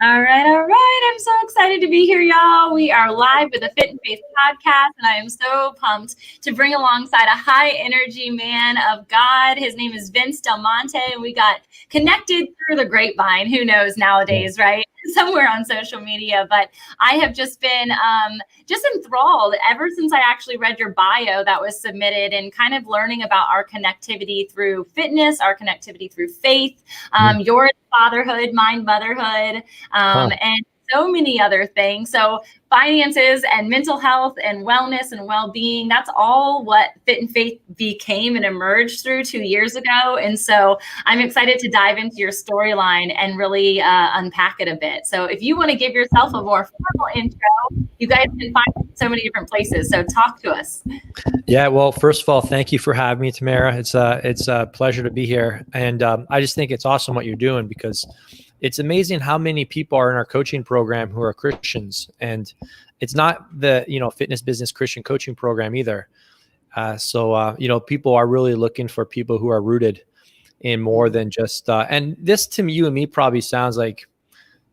All right, all right. I'm so excited to be here, y'all. We are live with the Fit and Faith podcast, and I am so pumped to bring alongside a high energy man of God. His name is Vince Del Monte, and we got connected through the grapevine. Who knows nowadays, right? Somewhere on social media. But I have just been just enthralled ever since I actually read your bio that was submitted, and kind of learning about our connectivity through fitness, our connectivity through faith, your fatherhood, mine motherhood, and so many other things. So finances and mental health and wellness and well-being, that's all what Fit and Faith became and emerged through 2 years ago. And so I'm excited to dive into your storyline and really unpack it a bit. So if you want to give yourself a more formal intro, you guys can find it in so many different places. So talk to us. Yeah, well, first of all, thank you for having me, Tamra. It's a pleasure to be here. And I just think it's awesome what you're doing, because it's amazing how many people are in our coaching program who are Christians, and it's not the, fitness business Christian coaching program either. So people are really looking for people who are rooted in more than just, and this to you and me probably sounds like,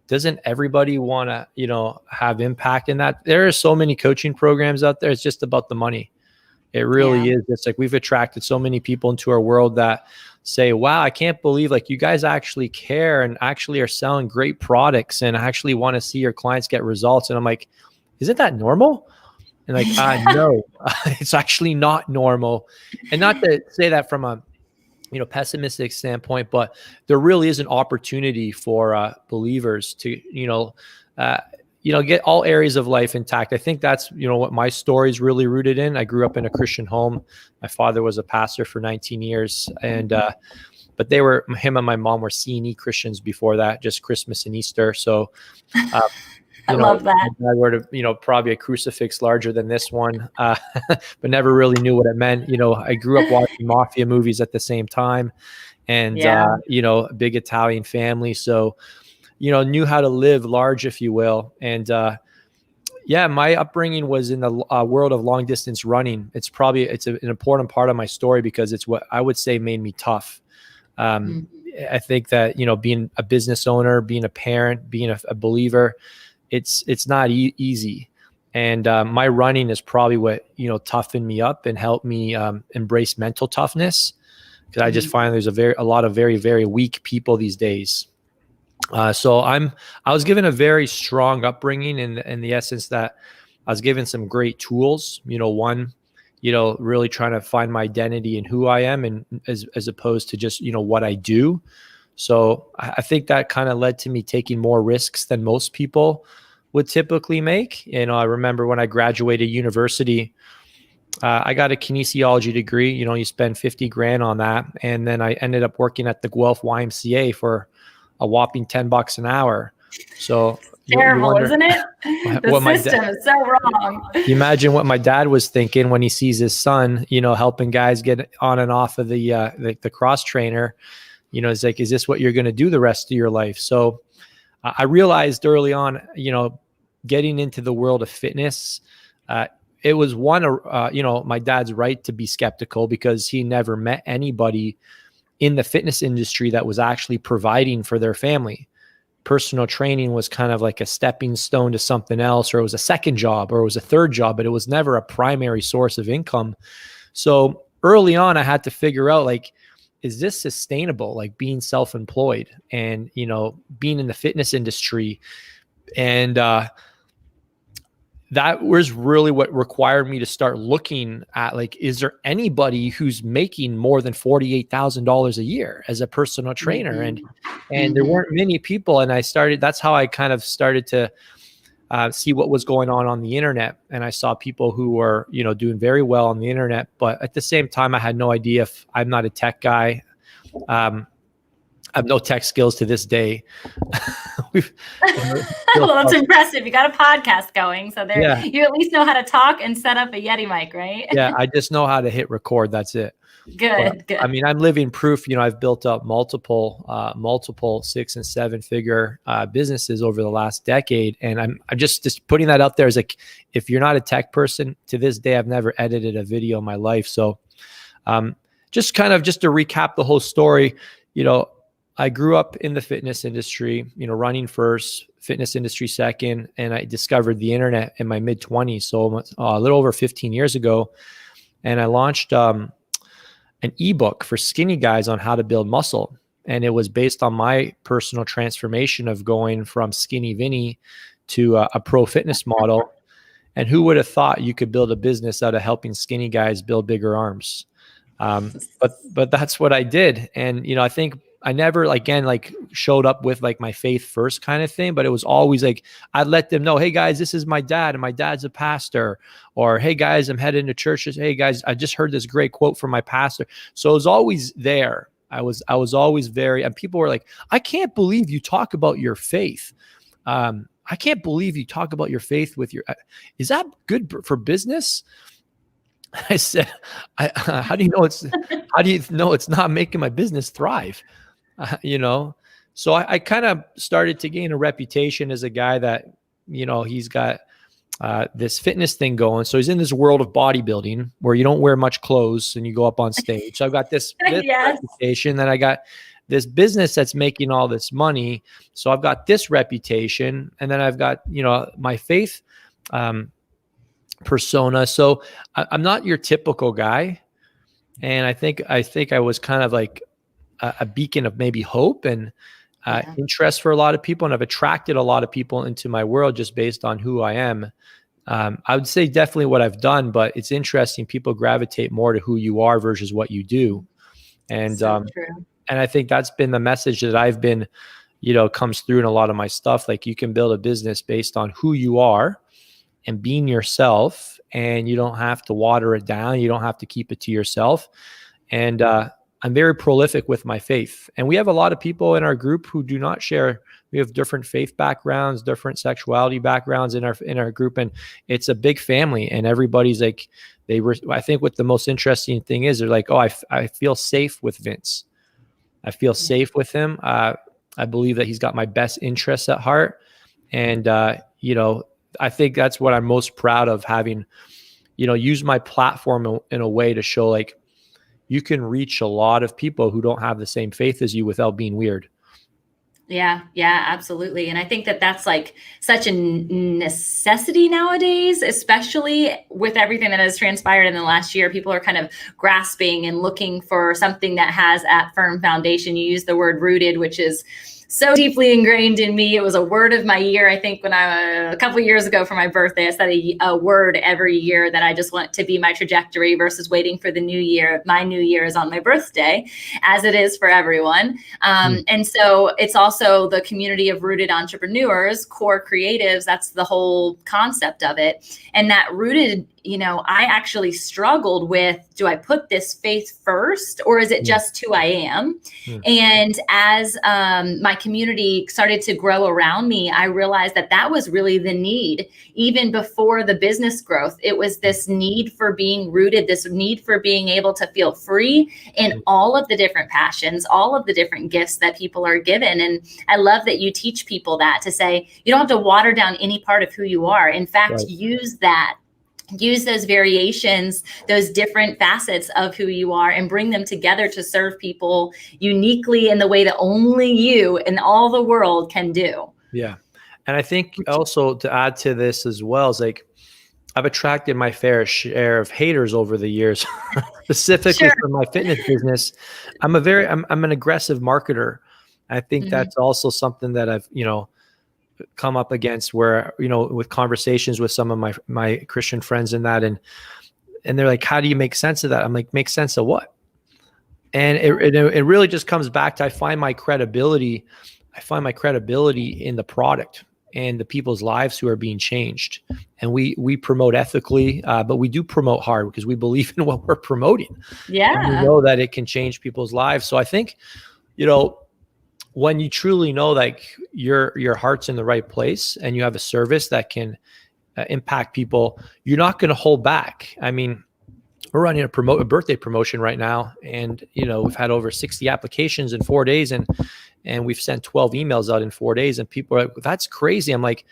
doesn't everybody want to, have impact in that? There are so many coaching programs out there. It's just about the money. It really is. It's like we've attracted so many people into our world that say, wow, I can't believe like you guys actually care and actually are selling great products and actually want to see your clients get results. And I'm like, isn't that normal? And like, no, it's actually not normal. And not to say that from a, pessimistic standpoint, but there really is an opportunity for believers to, get all areas of life intact. I think that's, what my story is really rooted in. I grew up in a Christian home. My father was a pastor for 19 years. And, but him and my mom were C&E Christians before that, just Christmas and Easter. So, I love that. I were to, probably a crucifix larger than this one, but never really knew what it meant. I grew up watching mafia movies at the same time, and, a big Italian family. So, knew how to live large, if you will. And my upbringing was in the world of long distance running. It's an important part of my story, because it's what I would say made me tough. I think that, being a business owner, being a parent, being a believer, it's not easy. And my running is probably what, toughened me up and helped me embrace mental toughness, because I just find there's a lot of very, very weak people these days. So I was given a very strong upbringing in the essence that I was given some great tools, one, really trying to find my identity in who I am, and as opposed to just, what I do. So I think that kind of led to me taking more risks than most people would typically make. I remember when I graduated university, I got a kinesiology degree. You spend 50 grand on that. And then I ended up working at the Guelph YMCA for a whopping $10 an hour. So terrible, isn't it? The system is so wrong. You imagine what my dad was thinking when he sees his son, helping guys get on and off of the cross trainer. It's like, is this what you're going to do the rest of your life? So I realized early on, getting into the world of fitness, it was my dad's right to be skeptical, because he never met anybody in the fitness industry that was actually providing for their family. Personal training was kind of like a stepping stone to something else, or it was a second job, or it was a third job, but it was never a primary source of income. So early on, I had to figure out, like, is this sustainable? Like being self-employed and, being in the fitness industry. And that was really what required me to start looking at, like, is there anybody who's making more than $48,000 a year as a personal trainer? And there weren't many people. And that's how I kind of started to see what was going on the internet. And I saw people who were, doing very well on the internet, but at the same time, I had no idea. If I'm not a tech guy, I have no tech skills to this day. Well, that's impressive. You got a podcast going, so you at least know how to talk and set up a Yeti mic, right? Yeah, I just know how to hit record. That's it. Good. I mean, I'm living proof. I've built up multiple 6- and 7-figure businesses over the last decade, and I'm just putting that out there as like, if you're not a tech person, to this day, I've never edited a video in my life. So, just to recap the whole story, I grew up in the fitness industry, running first, fitness industry second, and I discovered the internet in my mid-20s, so a little over 15 years ago. And I launched an ebook for skinny guys on how to build muscle. And it was based on my personal transformation of going from skinny Vinny to a pro fitness model. And who would have thought you could build a business out of helping skinny guys build bigger arms? But that's what I did. And, I think I never, again, showed up with my faith first kind of thing, but it was always I'd let them know, hey guys, this is my dad and my dad's a pastor, or, hey guys, I'm heading to churches. Hey guys, I just heard this great quote from my pastor. So it was always there. I was always and people were like, I can't believe you talk about your faith. I can't believe you talk about your faith with is that good for business? I said, how do you know it's not making my business thrive? So I kind of started to gain a reputation as a guy that, he's got this fitness thing going. So he's in this world of bodybuilding where you don't wear much clothes and you go up on stage. So I've got this Yes. reputation, then I got this business that's making all this money. So I've got this reputation, and then I've got, my faith persona. So I'm not your typical guy. And I think I was kind of like a beacon of maybe hope and interest for a lot of people. And I've attracted a lot of people into my world just based on who I am. I would say definitely what I've done, but it's interesting. People gravitate more to who you are versus what you do. And, True. And I think that's been the message that I've been, comes through in a lot of my stuff. Like, you can build a business based on who you are and being yourself, and you don't have to water it down. You don't have to keep it to yourself. And I'm very prolific with my faith. And we have a lot of people in our group who do not share. We have different faith backgrounds, different sexuality backgrounds in our group. And it's a big family, and everybody's like, I think what the most interesting thing is, they're like, oh, I feel safe with Vince. I feel safe with him. I believe that he's got my best interests at heart. And, I think that's what I'm most proud of, having, used my platform in a way to show you can reach a lot of people who don't have the same faith as you without being weird. Yeah, absolutely. And I think that that's such a necessity nowadays, especially with everything that has transpired in the last year. People are kind of grasping and looking for something that has that firm foundation. You use the word rooted, which is so deeply ingrained in me. It was a word of my year. I think when a couple of years ago for my birthday, I said a word every year that I just want to be my trajectory versus waiting for the new year. My new year is on my birthday, as it is for everyone. And so it's also the community of rooted entrepreneurs, core creatives. That's the whole concept of it. And that rooted, I actually struggled with, do I put this faith first, or is it just who I am? And as my community started to grow around me, I realized that was really the need. Even before the business growth, it was this need for being rooted, this need for being able to feel free in all of the different passions, all of the different gifts that people are given. And I love that you teach people that, to say, you don't have to water down any part of who you are. In fact, use those variations, those different facets of who you are, and bring them together to serve people uniquely in the way that only you and all the world can do. Yeah. And I think also, to add to this as well, is I've attracted my fair share of haters over the years, specifically for my fitness business. I'm an aggressive marketer. I think that's also something that I've, come up against, where, with conversations with some of my Christian friends and that, and they're like, how do you make sense of that? I'm like, make sense of what? And it really just comes back to, I find my credibility in the product and the people's lives who are being changed. And we promote ethically, but we do promote hard because we believe in what we're promoting. Yeah. And we know that it can change people's lives. So I think, when you truly know your heart's in the right place and you have a service that can impact people, you're not going to hold back. I mean, we're running a birthday promotion right now, and we've had over 60 applications in 4 days, and we've sent 12 emails out in 4 days, and people are like, that's crazy. I'm like,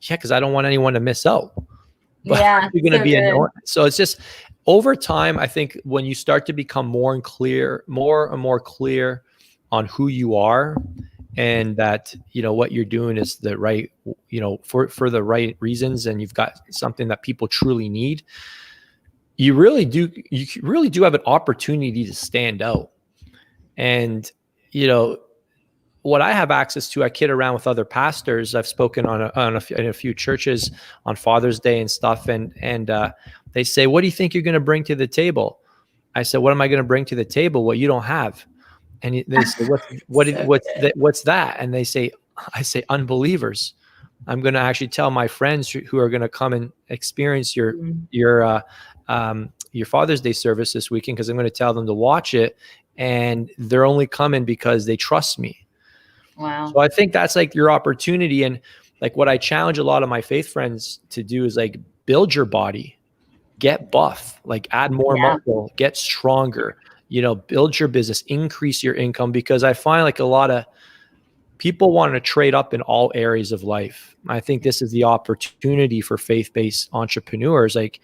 yeah, because I don't want anyone to miss out. But you're going to be annoying. So it's just, over time, I think when you start to become more and more clear on who you are and that, what you're doing is the right, for the right reasons, and you've got something that people truly need, you really do have an opportunity to stand out. And, what I have access to, I kid around with other pastors. I've spoken in a few churches on Father's Day and stuff. And they say, what do you think you're going to bring to the table? I said, what am I going to bring to the table? What you don't have. And they say, what's that? And I say, unbelievers. I'm going to actually tell my friends who are going to come and experience your Father's Day service this weekend, because I'm going to tell them to watch it, and they're only coming because they trust me. Wow. So I think that's like your opportunity. And like what I challenge a lot of my faith friends to do is like build your body, get buff, like add more muscle, get stronger, build your business, increase your income, because I find like a lot of people want to trade up in all areas of life. I think this is the opportunity for faith-based entrepreneurs, like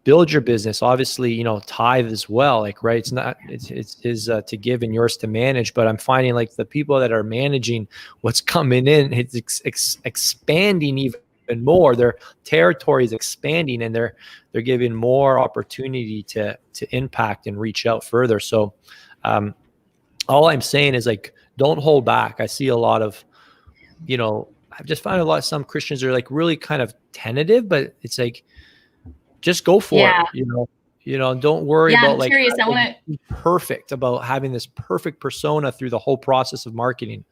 build your business, obviously, tithe as well. Like, right. It's to give and yours to manage. But I'm finding like the people that are managing what's coming in, it's expanding even more. Their territory is expanding, and they're giving more opportunity to impact and reach out further. So all I'm saying is like, don't hold back. I see a lot of, I've just found some Christians are like really kind of tentative, but it's like, just go for it, don't worry about I'm curious. I want to be perfect about having this perfect persona through the whole process of marketing.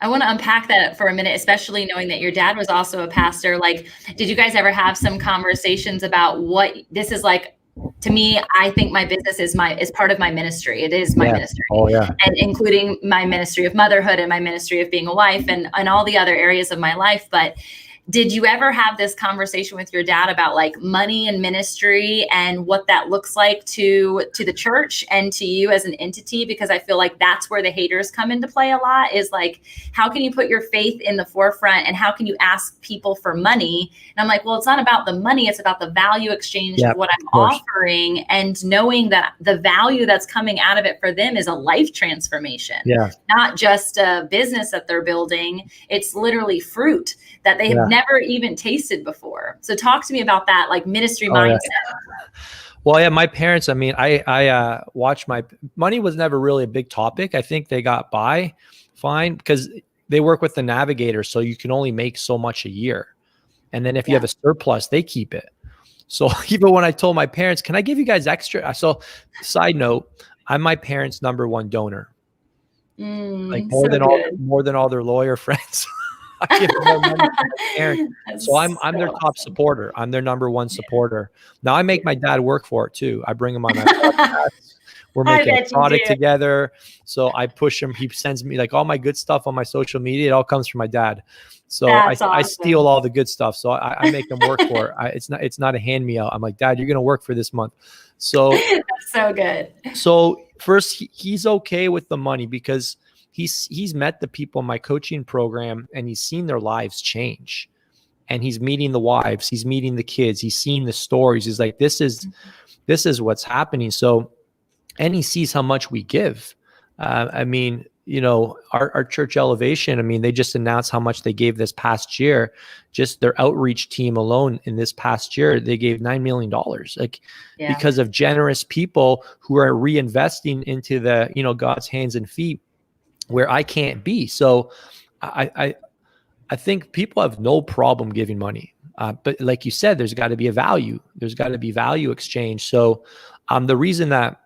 I want to unpack that for a minute, especially knowing that your dad was also a pastor. Like, did you guys ever have some conversations about what this is like? To me, I think my business is part of my ministry. It is my ministry. Oh, yeah. And including my ministry of motherhood and my ministry of being a wife and all the other areas of my life. But did you ever have this conversation with your dad about like money and ministry and what that looks like to the church and to you as an entity? Because I feel like that's where the haters come into play a lot, is like, how can you put your faith in the forefront and how can you ask people for money? And I'm like, well, it's not about the money. It's about the value exchange of what I'm offering, and knowing that the value that's coming out of it for them is a life transformation, not just a business that they're building. It's literally fruit that they have never even tasted before. So talk to me about that, like ministry mindset. Well, yeah, my parents, I mean, I watched money was never really a big topic. I think they got by fine because they work with the navigator. So you can only make so much a year. And then if you have a surplus, they keep it. So even when I told my parents, can I give you guys extra? So side note, I'm my parents' number one donor. Like more than all their lawyer friends. I give more money to my parents. So I'm their top supporter. I'm their number one supporter. Now I make my dad work for it too. I bring him on my podcast. We're making a product together. So I push him. He sends me like all my good stuff on my social media. It all comes from my dad. So I steal all the good stuff. So I make them work for it. It's not a hand me out. I'm like, Dad, you're going to work for this month. So that's so good. So first he's okay with the money because he's met the people in my coaching program and he's seen their lives change, and he's meeting the wives, he's meeting the kids, he's seeing the stories. He's like, this is what's happening. So, and he sees how much we give. I mean, our church Elevation, I mean, they just announced how much they gave this past year. Just their outreach team alone in this past year, they gave $9 million, because of generous people who are reinvesting into the, God's hands and feet where I can't be. So I think people have no problem giving money. But like you said, there's got to be a value. There's got to be value exchange. So the reason that,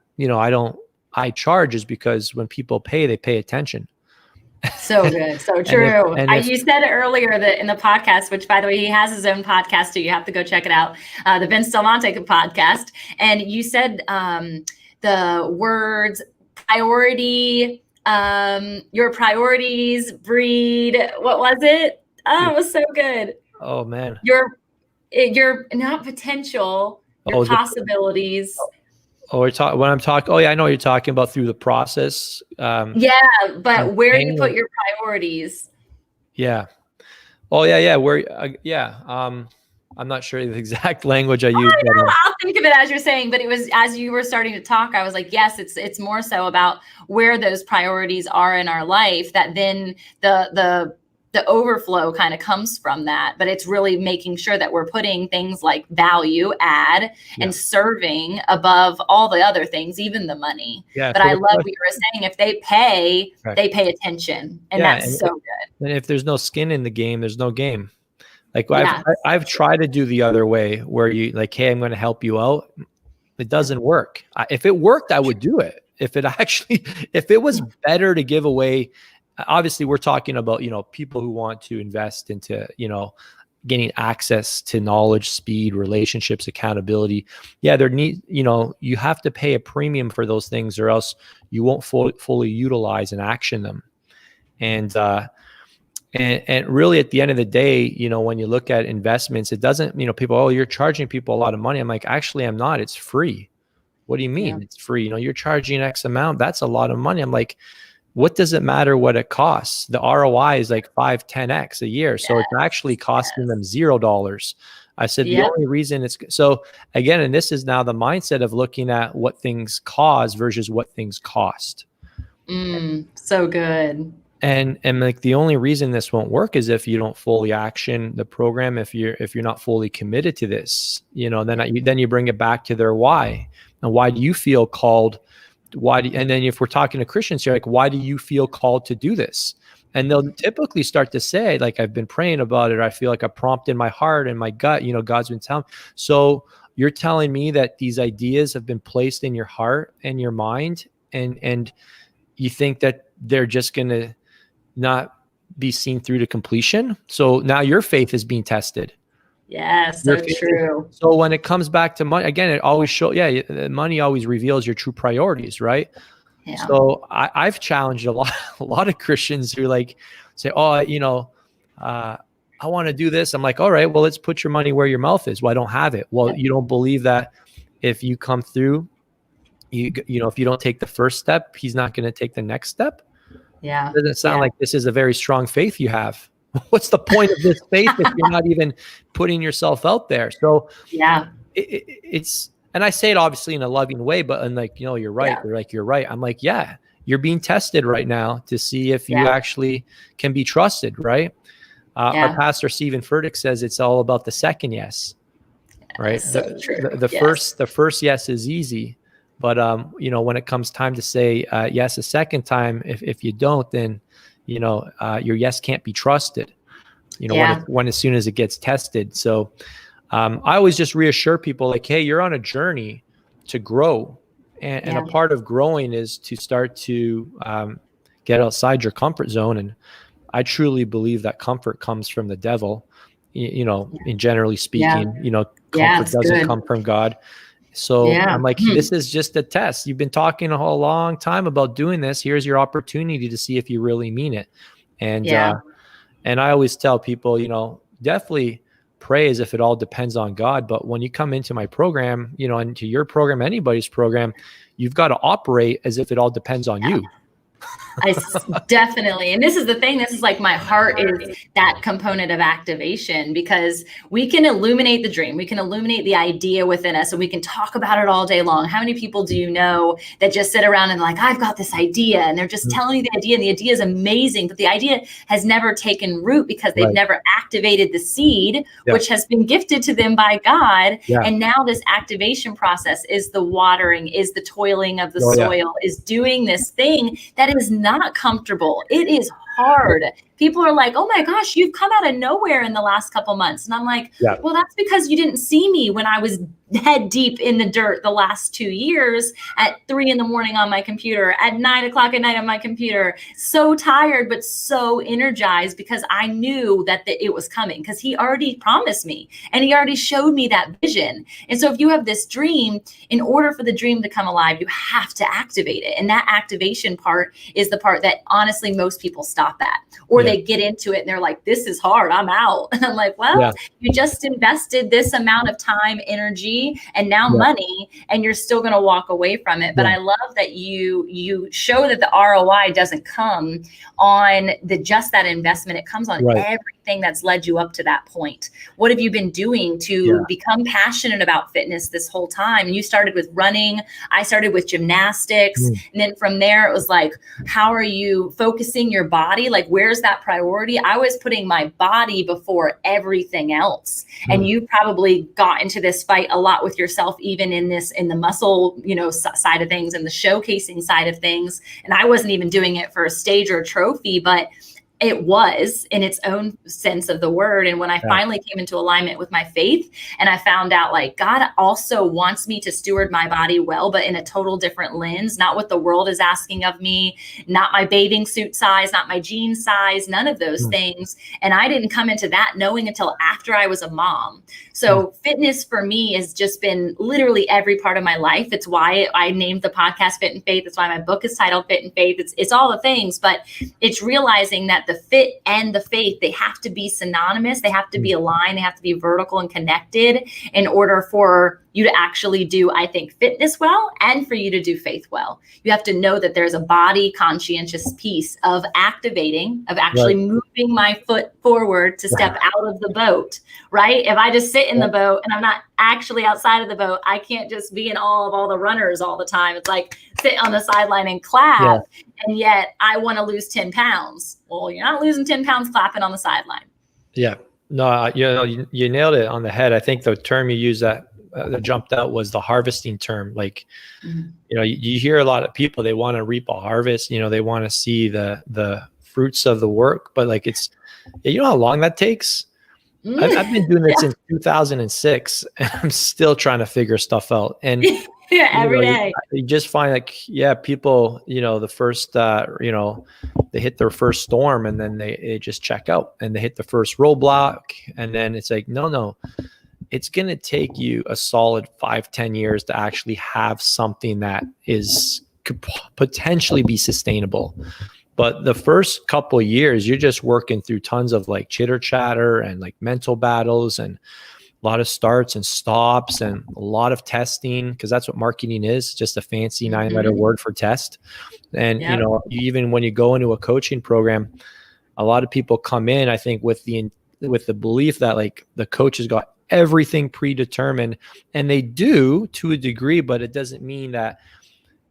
I charge is because when people pay, they pay attention. So good. So true. You said earlier that in the podcast, which by the way, he has his own podcast too. You have to go check it out. The Vince Del Monte podcast. And you said the words priority, your priorities breed. What was it? Oh, it was so good. Oh man. Your not potential, your possibilities. When I'm talking, I know what you're talking about through the process. But where do you put your priorities? Yeah. Oh yeah. I'm not sure the exact language I used. I'll think of it as you're saying, but it was, as you were starting to talk, I was like, yes, it's more so about where those priorities are in our life, that then the overflow kind of comes from that. But it's really making sure that we're putting things like value add and serving above all the other things, even the money. Yeah. But I love what you were saying. If they pay, they pay attention. And that's so good. And if there's no skin in the game, there's no game. Like I've tried to do the other way where you like, hey, I'm going to help you out. It doesn't work. If it worked, I would do it. If it was better to give away, obviously we're talking about, people who want to invest into, getting access to knowledge, speed, relationships, accountability. Yeah, you have to pay a premium for those things, or else you won't fully utilize and action them. And really at the end of the day, when you look at investments, it doesn't, people, oh, you're charging people a lot of money. I'm like, actually, I'm not. It's free. What do you mean it's free? You're charging X amount. That's a lot of money. I'm like, what does it matter what it costs? The ROI is like 5-10x a year. So it's actually costing them $0. I said, the only reason so again, and this is now the mindset of looking at what things cause versus what things cost. So good. And like the only reason this won't work is if you don't fully action the program, if you're not fully committed to this, then you bring it back to their why. And why do you feel called? And then if we're talking to Christians here, like, why do you feel called to do this? And they'll typically start to say, like, I've been praying about it. I feel like a prompt in my heart and my gut, God's been telling me. So you're telling me that these ideas have been placed in your heart and your mind, and you think that they're just going to not be seen through to completion. So now your faith is being tested. Yes, so true. So when it comes back to money, again, it always money always reveals your true priorities, right? Yeah. So I've challenged a lot of Christians who say, oh, I want to do this. I'm like, all right, well, let's put your money where your mouth is. Well, I don't have it. Well, you don't believe that if you come through, if you don't take the first step, he's not going to take the next step. Yeah. It doesn't sound like this is a very strong faith you have. What's the point of this faith if you're not even putting yourself out there? So it's, and I say it obviously in a loving way, but you're right. They're like, you're right. I'm like, yeah, you're being tested right now to see if you actually can be trusted. Right. Our pastor, Stephen Furtick, says it's all about the second yes. Right. So the first yes is easy. But, when it comes time to say yes a second time, if you don't, then, your yes can't be trusted, when as soon as it gets tested. So I always just reassure people like, hey, you're on a journey to grow. And a part of growing is to start to get outside your comfort zone. And I truly believe that comfort comes from the devil, in generally speaking, comfort doesn't come from God. So I'm like, this is just a test. You've been talking a whole long time about doing this. Here's your opportunity to see if you really mean it. And I always tell people, definitely pray as if it all depends on God. But when you come into my program, into your program, anybody's program, you've got to operate as if it all depends on you. Definitely. And this is the thing, this is like my heart is that component of activation, because we can illuminate the dream. We can illuminate the idea within us, and we can talk about it all day long. How many people do you know that just sit around and like, I've got this idea, and they're just telling you the idea, and the idea is amazing, but the idea has never taken root because they've never activated the seed, which has been gifted to them by God. And now this activation process is the watering, is the toiling of the soil, is doing this thing that is not comfortable. It is hard. People are like, oh my gosh, you've come out of nowhere in the last couple months. And I'm like, well, that's because you didn't see me when I was head deep in the dirt the last 2 years at 3 a.m. on my computer, at 9:00 at night on my computer, so tired, but so energized because I knew that it was coming, because he already promised me and he already showed me that vision. And so if you have this dream, in order for the dream to come alive, you have to activate it. And that activation part is the part that honestly most people stop at, or they get into it and they're like, this is hard, I'm out. And I'm like, well, you just invested this amount of time, energy, and now money, and you're still going to walk away from it. But I love that you show that the ROI doesn't come on just that investment. It comes on everything everything that's led you up to that point? What have you been doing to become passionate about fitness this whole time? And you started with running. I started with gymnastics. And then from there, it was like, how are you focusing your body? Like, where's that priority? I was putting my body before everything else. And you probably got into this fight a lot with yourself, even in the muscle, side of things and the showcasing side of things. And I wasn't even doing it for a stage or a trophy, but it was in its own sense of the word. And when I finally came into alignment with my faith, and I found out like God also wants me to steward my body well, but in a total different lens, not what the world is asking of me, not my bathing suit size, not my jean size, none of those things. And I didn't come into that knowing until after I was a mom. So fitness for me has just been literally every part of my life. It's why I named the podcast Fit and Faith. It's why my book is titled Fit and Faith. It's all the things, but it's realizing that the fit and the faith, they have to be synonymous. They have to be aligned. They have to be vertical and connected in order for you to actually do, I think, fitness well and for you to do faith well. You have to know that there's a body conscientious piece of activating, of actually moving my foot forward to step out of the boat, right? If I just sit in the boat and I'm not actually outside of the boat, I can't just be in awe of all the runners all the time. It's like sit on the sideline and clap. And yet I want to lose 10 pounds. Well, you're not losing 10 pounds clapping on the sideline. Yeah. No, you nailed it on the head. I think the term you used that jumped out was the harvesting term. Like, you hear a lot of people, they want to reap a harvest, they want to see the fruits of the work, but like you know how long that takes? I've been doing this since 2006 and I'm still trying to figure stuff out. And every day. You just find like, people, the first, they hit their first storm and then they just check out and they hit the first roadblock. And then it's like, no, it's going to take you a solid 5-10 years to actually have something that could potentially be sustainable. But the first couple of years, you're just working through tons of like chitter chatter and like mental battles and a lot of starts and stops and a lot of testing, because that's what marketing is, just a fancy 9-letter word for test. And, even when you go into a coaching program, a lot of people come in, I think, with the belief that like the coach has got everything predetermined, and they do to a degree, but it doesn't mean that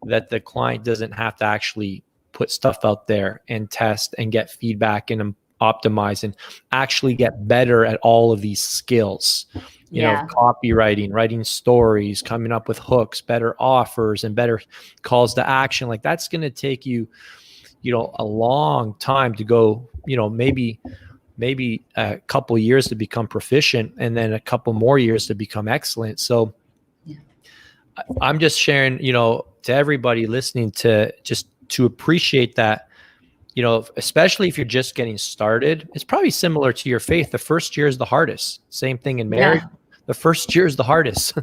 the client doesn't have to actually put stuff out there and test and get feedback and optimize and actually get better at all of these skills, copywriting, writing stories, coming up with hooks, better offers and better calls to action. Like that's going to take you, a long time to go, maybe a couple years to become proficient and then a couple more years to become excellent. So I'm just sharing, to everybody listening to appreciate that, especially if you're just getting started. It's probably similar to your faith. The first year is the hardest. Same thing in marriage. The first year is the hardest.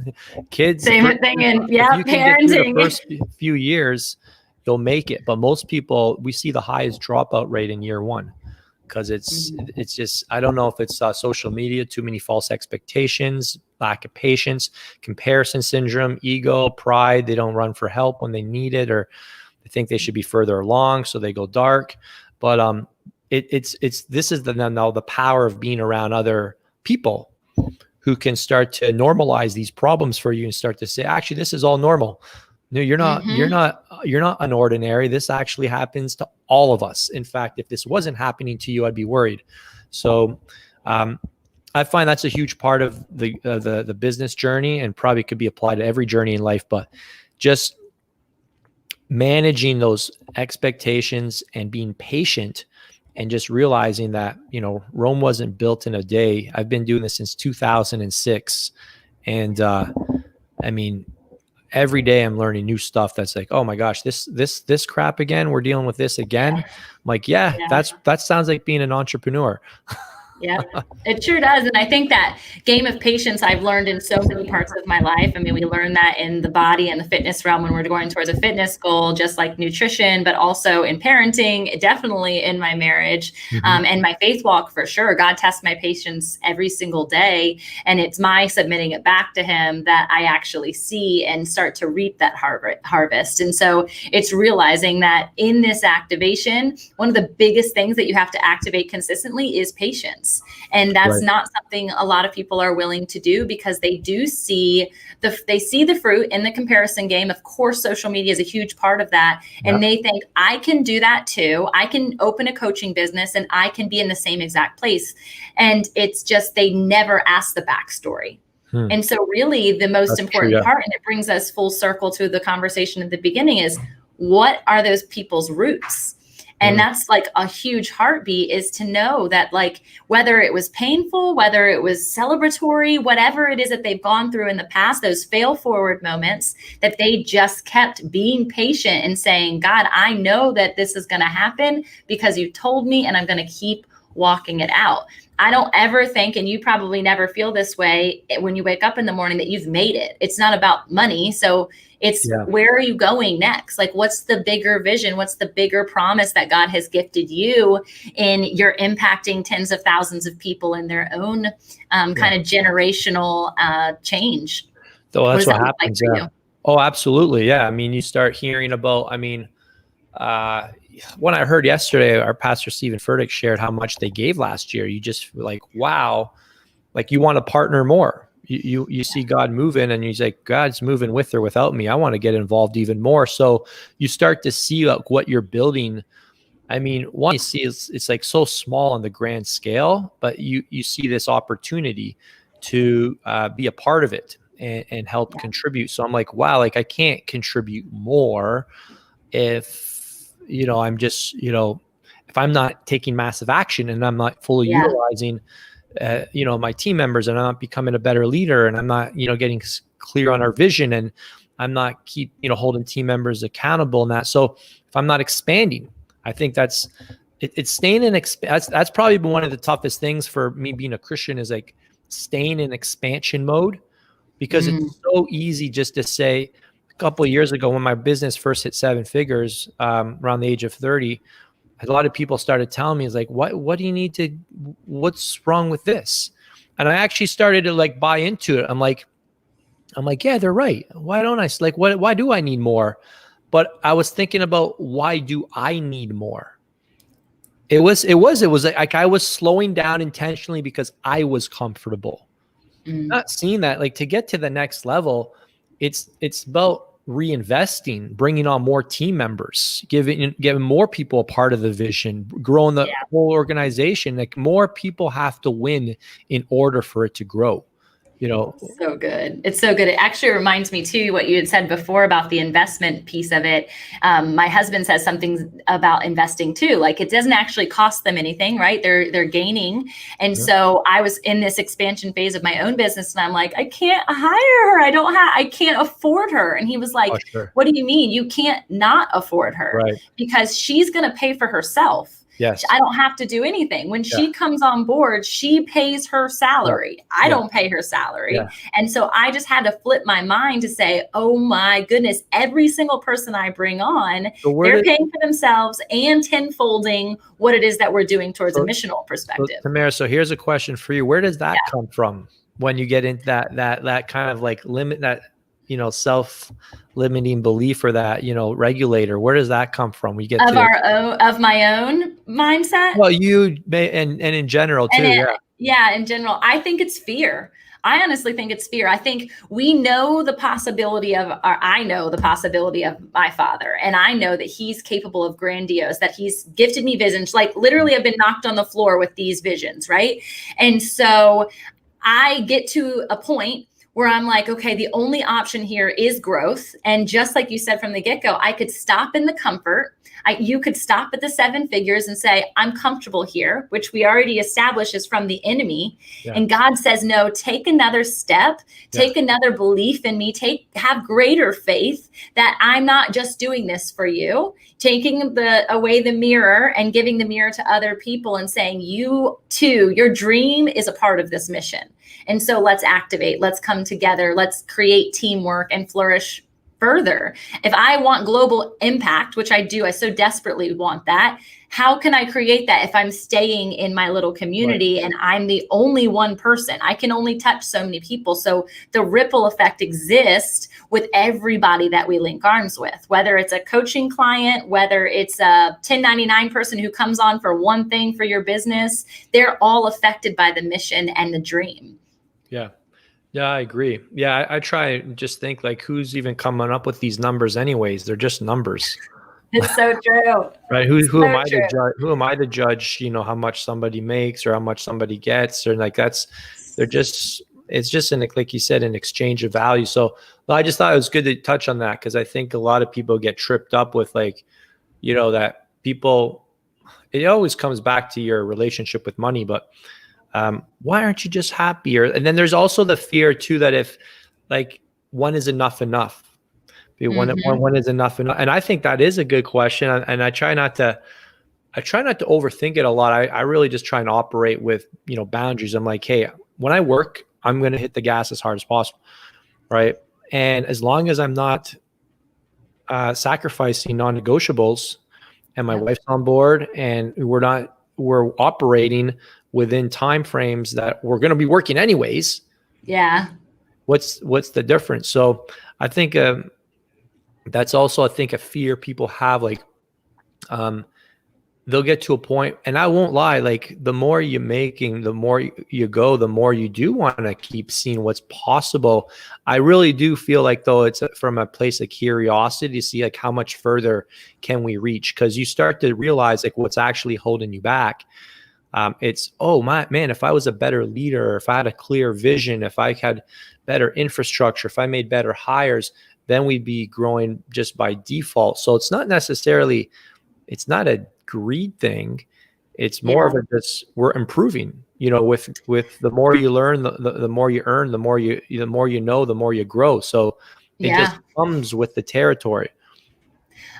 Kids. Same thing in parenting. The first few years, you'll make it. But most people, we see the highest dropout rate in year one. Because it's just, I don't know if it's social media, too many false expectations, lack of patience, comparison syndrome, ego, pride. They don't run for help when they need it, or they think they should be further along, so they go dark. But this is the power of being around other people who can start to normalize these problems for you and start to say, actually, this is all normal. No, you're not unordinary. This actually happens to all of us. In fact, if this wasn't happening to you, I'd be worried. So I find that's a huge part of the business journey, and probably could be applied to every journey in life. But just managing those expectations and being patient, and just realizing that, Rome wasn't built in a day. I've been doing this since 2006. And every day I'm learning new stuff that's like, oh my gosh, this crap again. We're dealing with this again. I'm like, that sounds like being an entrepreneur. Yeah, it sure does. And I think that game of patience I've learned in so many parts of my life. I mean, we learn that in the body and the fitness realm when we're going towards a fitness goal, just like nutrition, but also in parenting, definitely in my marriage, and my faith walk for sure. God tests my patience every single day. And it's my submitting it back to him that I actually see and start to reap that harvest. And so it's realizing that in this activation, one of the biggest things that you have to activate consistently is patience. roots. And that's not something a lot of people are willing to do, because they do see the fruit in the comparison game. Of course, social media is a huge part of that. And they think, I can do that too. I can open a coaching business and I can be in the same exact place. And it's just, they never ask the backstory. And so really the most important part, and it brings us full circle to the conversation at the beginning, is what are those people's roots? And that's like a huge heartbeat, is to know that, like, whether it was painful, whether it was celebratory, whatever it is that they've gone through in the past, those fail forward moments, that they just kept being patient and saying, God, I know that this is going to happen because you told me, and I'm going to keep walking it out. I don't ever think, and you probably never feel this way when you wake up in the morning, that you've made it. It's not about money. So it's where are you going next? Like, what's the bigger vision? What's the bigger promise that God has gifted you in? You're impacting tens of thousands of people in their own kind of generational change. So that's what happens. Like oh, absolutely. Yeah. I mean, you start hearing about, when I heard yesterday, our pastor, Stephen Furtick, shared how much they gave last year. You just like, wow, like you want to partner more. You see God moving, and he's like, God's moving with or without me. I want to get involved even more. So you start to see like what you're building. I mean, one, you see it's like so small on the grand scale, but you see this opportunity to be a part of it and help contribute. So I'm like, wow, like I can't contribute more if, I'm just, if I'm not taking massive action and I'm not fully utilizing, my team members, and I'm not becoming a better leader, and I'm not, getting clear on our vision, and I'm not holding team members accountable in that. So if I'm not expanding, I think that's staying in, that's probably been one of the toughest things for me being a Christian, is like staying in expansion mode, because it's so easy just to say, a couple of years ago, when my business first hit 7 figures, around the age of 30, a lot of people started telling me, "Is like, what do you need to? What's wrong with this?" And I actually started to like buy into it. I'm like, yeah, they're right. Why don't I? Like, why do I need more? But I was thinking about, why do I need more? It was like I was slowing down intentionally because I was comfortable. Not seeing that, like, to get to the next level, it's about reinvesting, bringing on more team members, giving more people a part of the vision, growing the whole organization. Like, more people have to win in order for it to grow. So good. It's so good. It actually reminds me too, what you had said before about the investment piece of it. My husband says something about investing too. Like, it doesn't actually cost them anything, right? They're gaining. And so I was in this expansion phase of my own business, and I'm like, I can't hire her. I can't afford her. And he was like, What do you mean? You can't not afford her, because she's going to pay for herself. Yes. I don't have to do anything. When she comes on board, she pays her salary. I don't pay her salary. And so I just had to flip my mind to say, oh my goodness, every single person I bring on, they're paying for themselves and tenfolding what it is that we're doing towards a missional perspective. Tamara, so here's a question for you. Where does that come from when you get into that kind of like limit, that self-limiting belief, or that regulator? Where does that come from? We get of my own mindset. Well, you may, and in general too. In general, I think it's fear. I honestly think it's fear. I think I know the possibility of my father, and I know that he's capable of grandiose, that he's gifted me visions. Like, literally, I've been knocked on the floor with these visions, right? And so I get to a point where I'm like, okay, the only option here is growth. And just like you said from the get-go, I could stop in the comfort. You could stop at the 7 figures and say, I'm comfortable here, which we already established is from the enemy. And God says, no, take another step, take another belief in me, have greater faith that I'm not just doing this for you, taking away the mirror and giving the mirror to other people and saying, you too, your dream is a part of this mission. And so let's activate, let's come together, let's create teamwork and flourish further. If I want global impact, which I do, I so desperately want that. How can I create that if I'm staying in my little community and I'm the only one person? I can only touch so many people. So the ripple effect exists with everybody that we link arms with, whether it's a coaching client, whether it's a 1099 person who comes on for one thing for your business, they're all affected by the mission and the dream. Yeah. Yeah, I agree. Yeah, I try and just think like, who's even coming up with these numbers anyways? They're just numbers. It's so true. Right. Who am I to judge? Who am I to judge, how much somebody makes or how much somebody gets, or like it's just like you said, an exchange of value. So I just thought it was good to touch on that, because I think a lot of people get tripped up with like, that people, it always comes back to your relationship with money, but why aren't you just happier? And then there's also the fear too, that if like one is enough. One is enough. And I think that is a good question. And I try not to overthink it a lot. I really just try and operate with, boundaries. I'm like, hey, when I work, I'm going to hit the gas as hard as possible. Right. And as long as I'm not sacrificing non-negotiables and my wife's on board and we're operating within timeframes that we're going to be working anyways. Yeah. What's the difference? So I think, that's also, I think, a fear people have, like, they'll get to a point, and I won't lie, like the more you're making, the more you go, the more you do want to keep seeing what's possible. I really do feel like, though, it's from a place of curiosity to see like how much further can we reach, because you start to realize like what's actually holding you back. It's, oh my man, if I was a better leader, if I had a clear vision, if I had better infrastructure, if I made better hires, then we'd be growing just by default. So it's not necessarily, it's not a greed thing. It's more of a just, we're improving, with the more you learn, the more you earn, the more you know, the more you grow. So it just comes with the territory.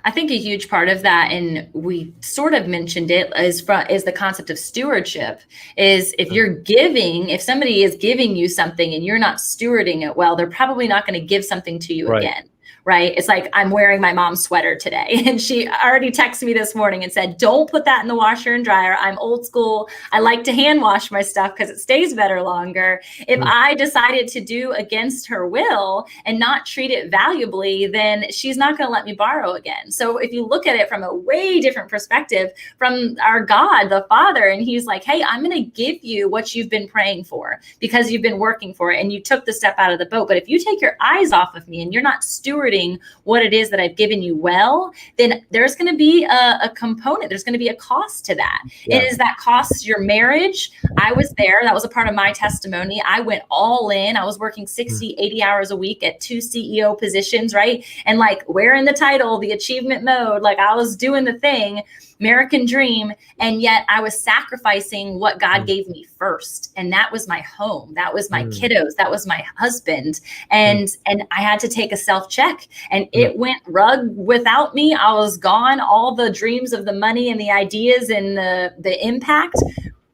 I think a huge part of that, and we sort of mentioned it, is the concept of stewardship. Is if somebody is giving you something and you're not stewarding it well, they're probably not going to give something to you again. Right? It's like, I'm wearing my mom's sweater today, and she already texted me this morning and said, don't put that in the washer and dryer. I'm old school. I like to hand wash my stuff because it stays better longer. If I decided to do against her will and not treat it valuably, then she's not going to let me borrow again. So if you look at it from a way different perspective, from our God, the Father, and he's like, hey, I'm going to give you what you've been praying for because you've been working for it and you took the step out of the boat. But if you take your eyes off of me and you're not stewarding what it is that I've given you well, then there's going to be a component. There's going to be a cost to that. Is that cost your marriage? I was there. That was a part of my testimony. I went all in. I was working 60, 80 hours a week at 2 CEO positions, right? And like wearing the title, the achievement mode, like I was doing the thing, American dream. And yet I was sacrificing what God gave me first. And that was my home. That was my kiddos. That was my husband. And I had to take a self-check, and it went rug without me. I was gone. All the dreams of the money and the ideas and the impact,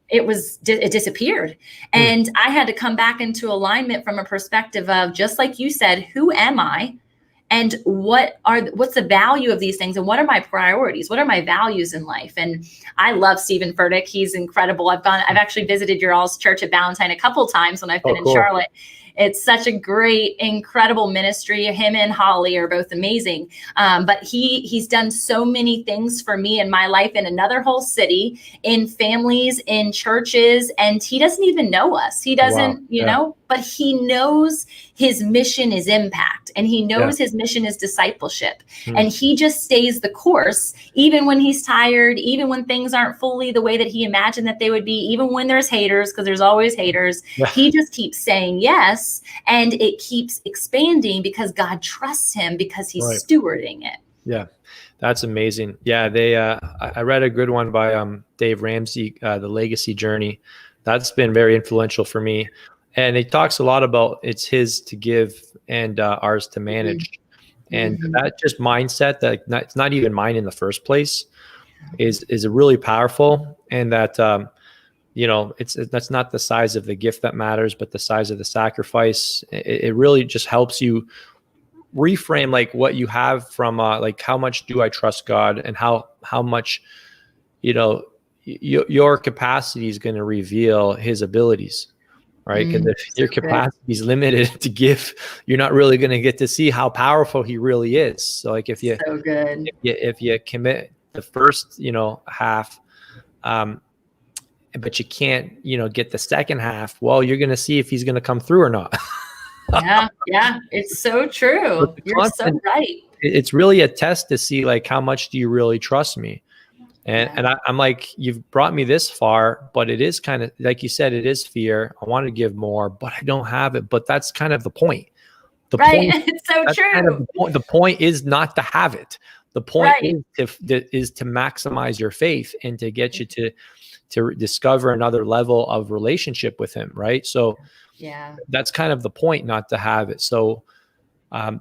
it disappeared. And I had to come back into alignment from a perspective of, just like you said, who am I? And what's the value of these things? And what are my priorities? What are my values in life? And I love Stephen Furtick. He's incredible. I've actually visited your all's church at Valentine a couple times when I've been in Charlotte. It's such a great, incredible ministry. Him and Holly are both amazing. But he's done so many things for me in my life, in another whole city, in families, in churches, and he doesn't even know us. He doesn't, know, but he knows his mission is impact, and he knows his mission is discipleship. And he just stays the course, even when he's tired, even when things aren't fully the way that he imagined that they would be, even when there's haters, because there's always haters. He just keeps saying yes. And it keeps expanding because God trusts him, because he's stewarding it. Yeah. That's amazing. Yeah. I read a good one by Dave Ramsey, The Legacy Journey. That's been very influential for me. And he talks a lot about it's his to give and ours to manage. And that just mindset that it's not even mine in the first place is really powerful. And that, that's not the size of the gift that matters, but the size of the sacrifice. It really just helps you reframe like what you have from like how much do I trust God, and how much, you know, your capacity is going to reveal his abilities, right? Because if your capacity is limited to give, you're not really going to get to see how powerful he really is. So like if you commit the first, you know, half, but you can't, you know, get the second half, well, you're going to see if he's going to come through or not. Yeah, it's so true. You're so right. It's really a test to see like how much do you really trust me. And I'm like, you've brought me this far, but it is kind of like you said, it is fear. I want to give more, but I don't have it. But that's kind of the point. Point, it's so true. Kind of the point is not to have it. The point is to maximize your faith and to get you to discover another level of relationship with him, right? So that's kind of the point, not to have it. So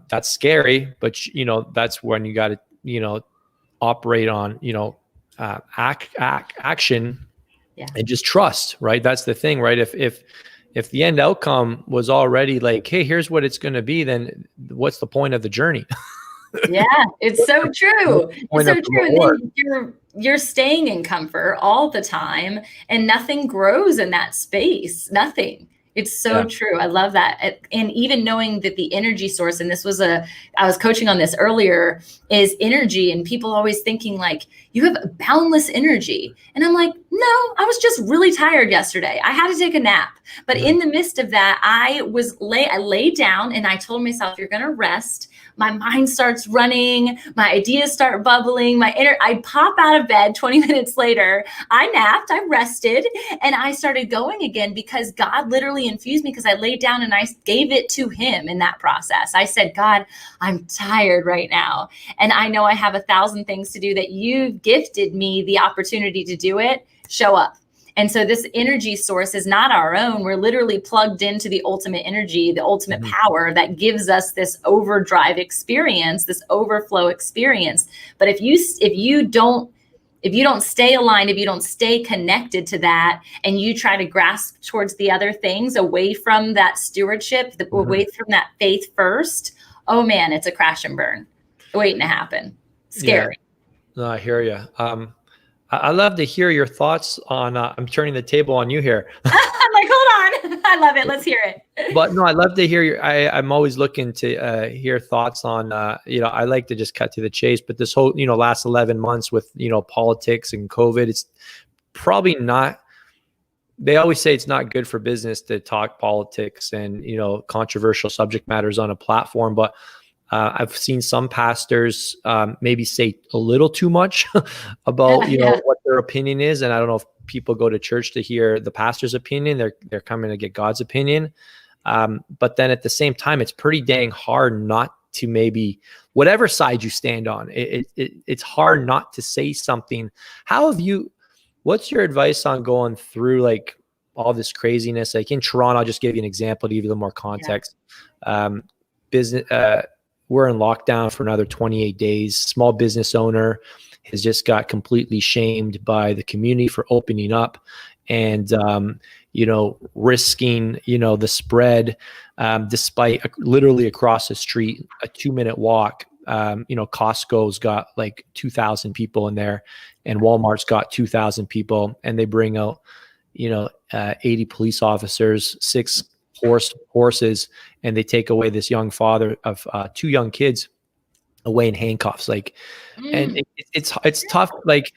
that's scary, but you know, that's when you got to, you know, operate on, you know, action and just trust, right? That's the thing, right? If the end outcome was already like, hey, here's what it's going to be, then what's the point of the journey? It's so true. It's so true. And then you're staying in comfort all the time, and nothing grows in that space. Nothing. It's so true. I love that. And even knowing that the energy source, and I was coaching on this earlier, is energy. And people always thinking like, you have boundless energy. And I'm like, no, I was just really tired yesterday. I had to take a nap. But in the midst of that, I laid down and I told myself, you're going to rest. My mind starts running. My ideas start bubbling. I pop out of bed 20 minutes later. I napped, I rested, and I started going again because God literally infused me, because I laid down and I gave it to him in that process. I said, God, I'm tired right now. And I know I have 1,000 things to do, that you've gifted me the opportunity to do it. Show up. And so this energy source is not our own. We're literally plugged into the ultimate energy, the ultimate power that gives us this overdrive experience, this overflow experience. But if you don't stay aligned, if you don't stay connected to that, and you try to grasp towards the other things away from that stewardship, away from that faith first, oh man, it's a crash and burn waiting to happen. Scary. Yeah. No, I hear you. I love to hear your thoughts on, I'm turning the table on you here. I'm like, hold on. I love it. Let's hear it. But no, I love to hear I'm always looking to hear thoughts on, you know, I like to just cut to the chase, but this whole, you know, last 11 months with, you know, politics and COVID, it's probably not, they always say it's not good for business to talk politics and, you know, controversial subject matters on a platform, but I've seen some pastors maybe say a little too much about, you know, what their opinion is. And I don't know if people go to church to hear the pastor's opinion. They're coming to get God's opinion. But then at the same time, it's pretty dang hard not to, maybe whatever side you stand on, it's hard not to say something. What's your advice on going through like all this craziness? Like in Toronto, I'll just give you an example to give you a little more context. We're in lockdown for another 28 days. Small business owner has just got completely shamed by the community for opening up and, you know, risking, you know, the spread, despite literally across the street, a 2-minute walk. You know, Costco's got like 2,000 people in there, and Walmart's got 2,000 people, and they bring out, you know, 80 police officers, 6 horses, and they take away this young father of 2 young kids away in handcuffs. Like, and it's tough. Like,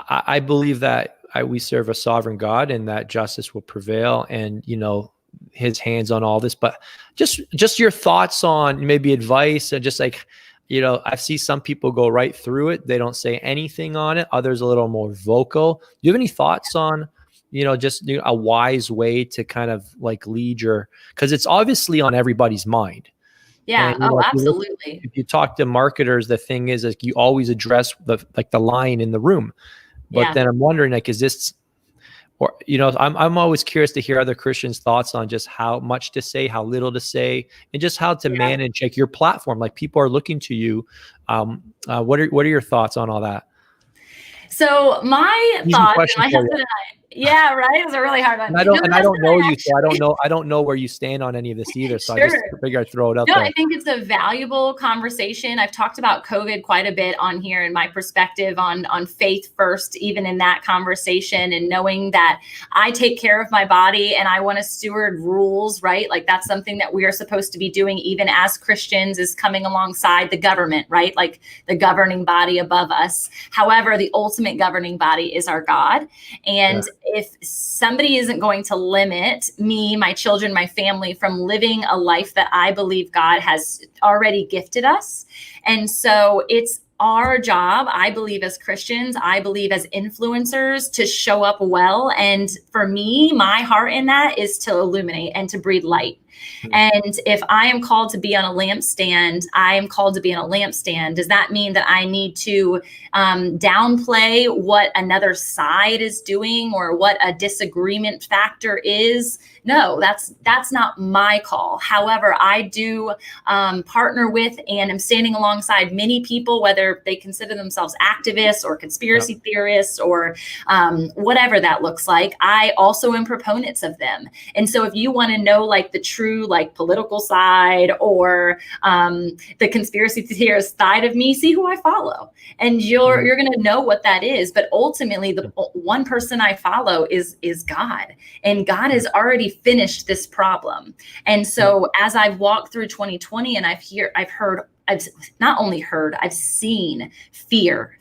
I believe that we serve a sovereign God and that justice will prevail, and, you know, his hands on all this. But just your thoughts on maybe advice, and just like, you know, I see some people go right through it. They don't say anything on it. Others a little more vocal. Do you have any thoughts on, you know, just a wise way to kind of like lead because it's obviously on everybody's mind. Yeah. And, Absolutely. If you talk to marketers, the thing is like you always address the lion in the room. But then I'm wondering, like, is this, or, you know, I'm always curious to hear other Christians' thoughts on just how much to say, how little to say, and just how to manage like your platform. Like, people are looking to you. What are your thoughts on all that? So my thoughts, and my husband and I, Yeah, right. It was a really hard one. And I don't know you, so I don't know where you stand on any of this either. So Sure. I just figured I'd throw it out No, there. I think it's a valuable conversation. I've talked about COVID quite a bit on here and my perspective on faith first, even in that conversation, and knowing that I take care of my body and I want to steward rules, right? Like that's something that we are supposed to be doing even as Christians, is coming alongside the government, right? Like the governing body above us. However, the ultimate governing body is our God. And if somebody isn't going to limit me, my children, my family from living a life that I believe God has already gifted us. And so it's our job, I believe, as Christians, I believe as influencers, to show up well. And for me, my heart in that is to illuminate and to breathe light. And if I am called to be on a lampstand, I am called to be on a lampstand. Does that mean that I need to downplay what another side is doing or what a disagreement factor is? No, that's not my call. However, I do partner with and am standing alongside many people, whether they consider themselves activists or conspiracy theorists or whatever that looks like. I also am proponents of them. And so if you want to know like the true like political side or the conspiracy theorist side of me, see who I follow. And you're going to know what that is. But ultimately, the one person I follow is God. And God has already finished this problem. And so as I've walked through 2020 and I've not only heard, I've seen fear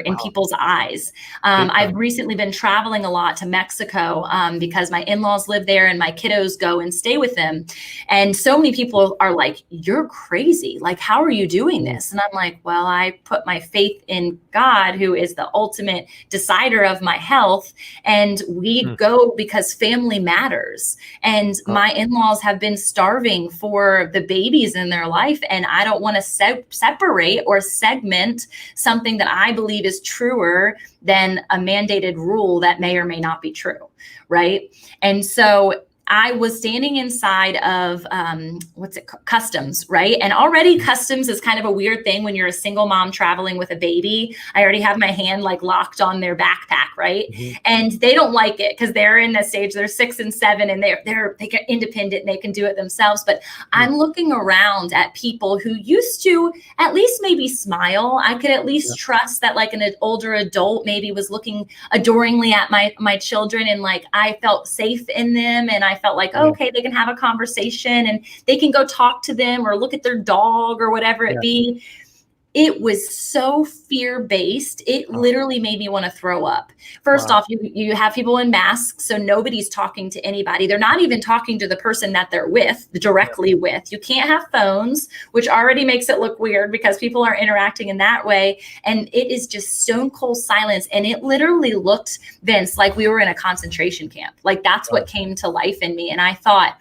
in people's eyes. I've recently been traveling a lot to Mexico because my in-laws live there and my kiddos go and stay with them. And so many people are like, you're crazy. Like, how are you doing this? And I'm like, well, I put my faith in God, who is the ultimate decider of my health. And we go because family matters. And my in-laws have been starving for the babies in their life. And I don't want to separate or segment something that I believe is truer than a mandated rule that may or may not be true, right? And so I was standing inside of customs, right? And already customs is kind of a weird thing when you're a single mom traveling with a baby. I already have my hand like locked on their backpack, right? And they don't like it because they're in a stage, they're 6 and 7 and they get independent and they can do it themselves. But I'm looking around at people who used to at least maybe smile. I could at least trust that like an older adult maybe was looking adoringly at my children, and like I felt safe in them, and I felt like, okay, they can have a conversation and they can go talk to them or look at their dog or whatever it be. It was so fear-based. It literally made me want to throw up. First off, you have people in masks, so nobody's talking to anybody. They're not even talking to the person that they're with, directly with. You can't have phones, which already makes it look weird because people are interacting in that way. And it is just stone cold silence. And it literally looked, Vince, like we were in a concentration camp. Like that's what came to life in me. And I thought,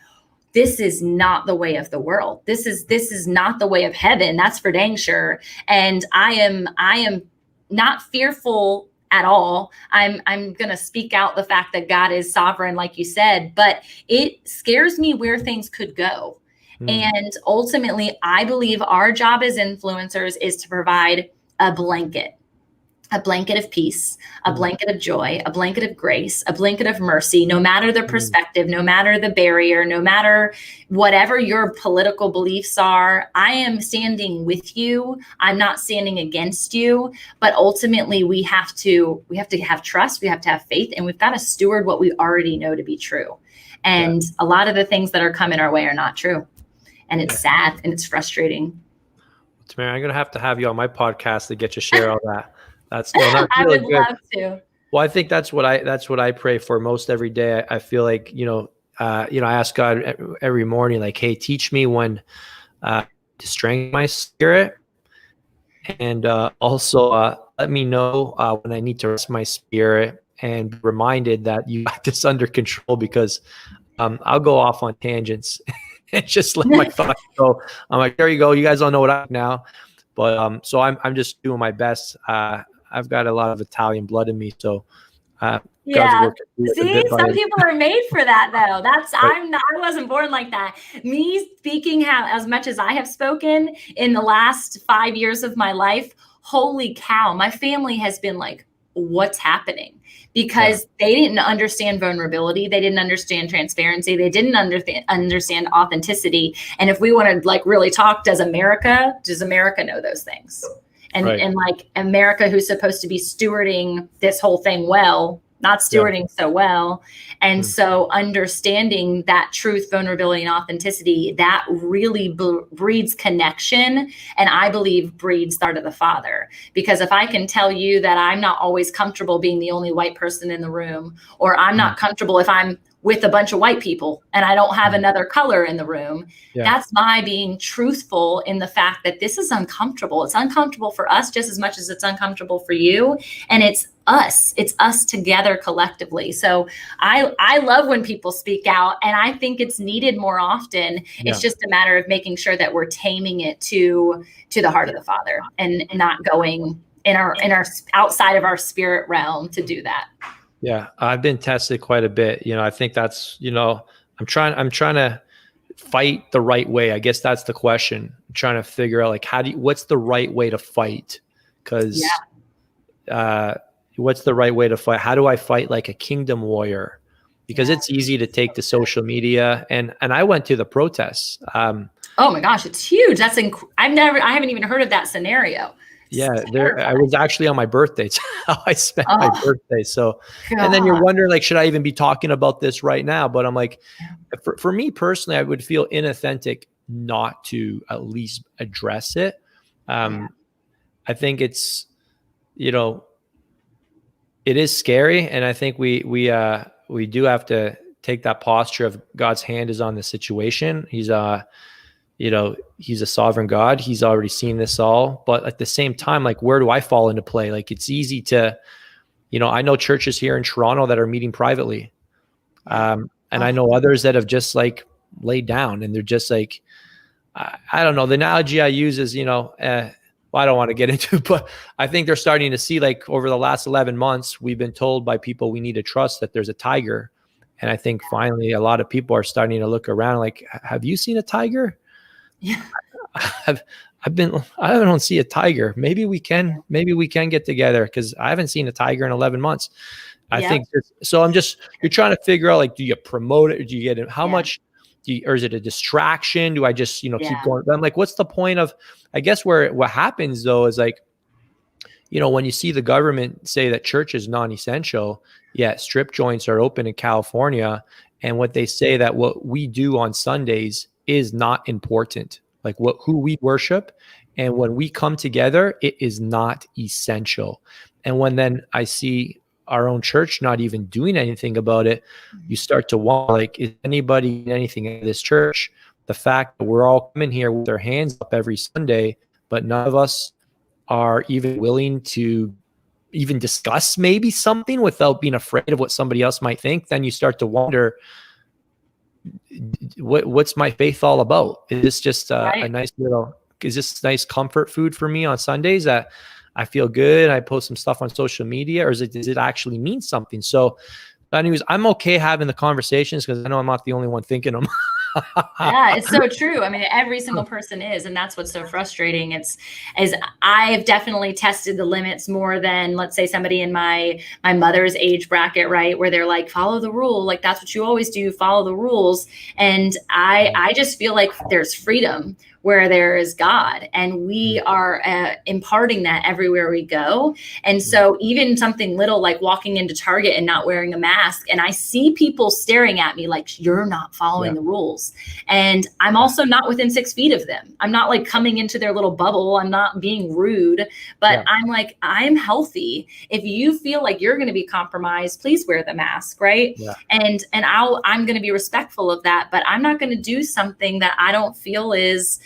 this is not the way of the world. This is not the way of heaven. That's for dang sure. And I am not fearful at all. I'm going to speak out the fact that God is sovereign, like you said, but it scares me where things could go. And ultimately, I believe our job as influencers is to provide a blanket of peace, a blanket of joy, a blanket of grace, a blanket of mercy, no matter the perspective, no matter the barrier, no matter whatever your political beliefs are. I am standing with you. I'm not standing against you, but ultimately we have to have trust. We have to have faith, and we've got to steward what we already know to be true. And a lot of the things that are coming our way are not true. And it's sad and it's frustrating. Tamara, I'm going to have you on my podcast to get you to share all that. That's really I would good. love to. Well, I think that's what I pray for most every day. I feel like, I ask God every morning, like, hey, teach me when to strengthen my spirit. And also let me know when I need to rest my spirit, and be reminded that you got this under control, because I'll go off on tangents and just let my thoughts go. I'm like, there you go. You guys don't know what I am now. But so I'm just doing my best. I've got a lot of Italian blood in me, so yeah. See, some people are made for that, though. I wasn't born like that. Me speaking as much as I have spoken in the last 5 years of my life, holy cow, my family has been like, what's happening, because they didn't understand vulnerability. They didn't understand transparency. They didn't understand authenticity. And if we want to like really talk, does America know those things? And like America, who's supposed to be stewarding this whole thing well, not stewarding so well. And so understanding that truth, vulnerability, and authenticity, that really breeds connection. And I believe breeds the heart of the Father. Because if I can tell you that I'm not always comfortable being the only white person in the room, or I'm not comfortable if I'm with a bunch of white people and I don't have another color in the room, that's my being truthful in the fact that this is uncomfortable. It's uncomfortable for us just as much as it's uncomfortable for you. And it's us together collectively. So I love when people speak out, and I think it's needed more often. It's just a matter of making sure that we're taming it to the heart of the Father, and not going in our outside of our spirit realm to do that. Yeah, I've been tested quite a bit. I think that's, I'm trying to fight the right way. I guess that's the question. I'm trying to figure out like, what's the right way to fight? Because what's the right way to fight? How do I fight like a kingdom warrior? Because it's easy to take to social media, and I went to the protests. Oh my gosh, it's huge. That's I haven't even heard of that scenario. Yeah, I was actually on my birthday. It's how I spent my birthday. So, and then you're wondering, like, should I even be talking about this right now? But I'm like, for me personally, I would feel inauthentic not to at least address it. I think it's, it is scary, and I think we do have to take that posture of God's hand is on the situation. He's he's a sovereign God. He's already seen this all. But at the same time, like, where do I fall into play? Like, it's easy to, I know churches here in Toronto that are meeting privately. And I know others that have just like laid down, and they're just like, I don't know. The analogy I use is, well, I don't want to get into it, but I think they're starting to see, like, over the last 11 months, we've been told by people we need to trust that there's a tiger. And I think finally a lot of people are starting to look around like, have you seen a tiger? Yeah, I don't see a tiger. Maybe we can get together, because I haven't seen a tiger in 11 months. I think so. You're trying to figure out, like, do you promote it, or do you get it? How much or is it a distraction? Do I just, keep going? I'm like, what's the point of, I guess what happens though is, like, when you see the government say that church is non-essential, yet strip joints are open in California. And what they say that what we do on Sundays is not important, like who we worship. And when we come together, it is not essential. And when then I see our own church not even doing anything about it, you start to wonder, like, is anybody in anything in this church? The fact that we're all coming here with our hands up every Sunday, but none of us are even willing to even discuss maybe something without being afraid of what somebody else might think, then you start to wonder, what's my faith all about? Is this just a nice little, is this nice comfort food for me on Sundays that I feel good, I post some stuff on social media, or does it actually mean something? So anyways, I'm okay having the conversations, because I know I'm not the only one thinking them. Yeah, it's so true. I mean, every single person is, and that's what's so frustrating. I've definitely tested the limits more than, let's say, somebody in my mother's age bracket, right, where they're like, follow the rule, like that's what you always do, follow the rules. And I just feel like there's freedom where there is God, and we are imparting that everywhere we go. And so even something little like walking into Target and not wearing a mask, and I see people staring at me like, you're not following the rules. And I'm also not within 6 feet of them. I'm not like coming into their little bubble. I'm not being rude, but I'm like, I'm healthy. If you feel like you're going to be compromised, please wear the mask, right? Yeah. And I'm going to be respectful of that, but I'm not going to do something that I don't feel is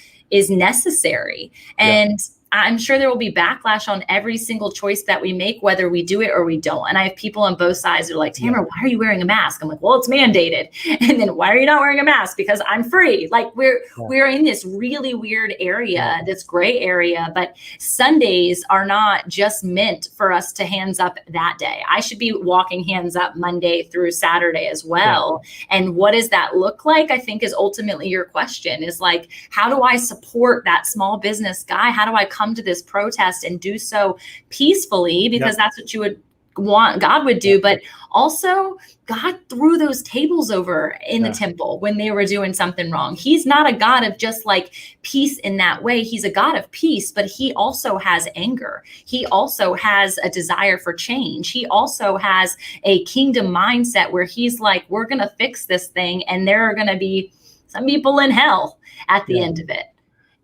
necessary. And I'm sure there will be backlash on every single choice that we make, whether we do it or we don't. And I have people on both sides who are like, Tamra, why are you wearing a mask? I'm like, well, it's mandated. And then why are you not wearing a mask? Because I'm free. Like we're in this really weird area, this gray area, but Sundays are not just meant for us to hands up that day. I should be walking hands up Monday through Saturday as well. And what does that look like? I think is ultimately your question, is like, how do I support that small business guy? How do I come to this protest and do so peacefully, because that's what you would God would do, but also God threw those tables over in the temple when they were doing something wrong. He's not a God of just like peace in that way. He's a God of peace, but he also has anger. He also has a desire for change. He also has a kingdom mindset where he's like, we're going to fix this thing, and there are going to be some people in hell at the end of it.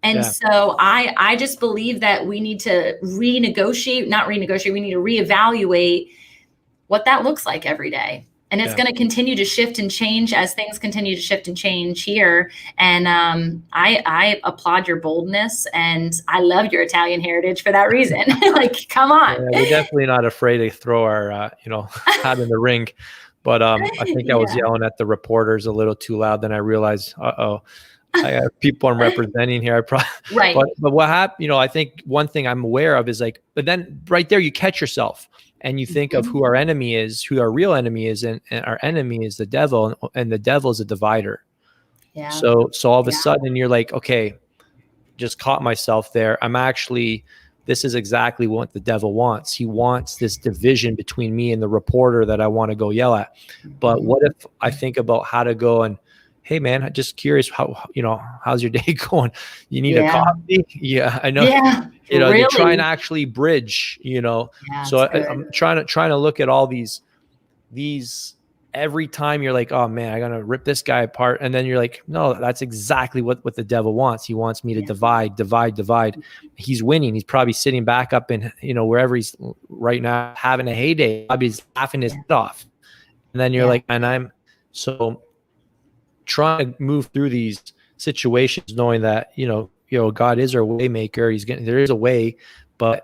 And so I just believe that we need to we need to reevaluate what that looks like every day. And it's going to continue to shift and change as things continue to shift and change here. And I applaud your boldness, and I love your Italian heritage for that reason. Like, come on. Yeah, we're definitely not afraid to throw our, hat in the ring. But I think I was yelling at the reporters a little too loud. Then I realized, I have people I'm representing here. Right. But what happened, I think one thing I'm aware of is like, but then right there you catch yourself and you think of who our enemy is, who our real enemy is. And our enemy is the devil, and the devil is a divider. Yeah. So all of a sudden you're like, okay, just caught myself there. This is exactly what the devil wants. He wants this division between me and the reporter that I want to go yell at. But what if I think about how to go and, hey man, I'm just curious how's your day going? You need a coffee? Yeah, I know. Yeah, really? To try and actually bridge, so I'm trying to look at all these every time you're like, oh man, I'm going to rip this guy apart. And then you're like, no, that's exactly what the devil wants. He wants me to divide. He's winning. He's probably sitting back up in, wherever he's right now, having a heyday. Probably he's laughing his head off. And then you're like, and I'm so trying to move through these situations, knowing that, God is our way maker. There is a way,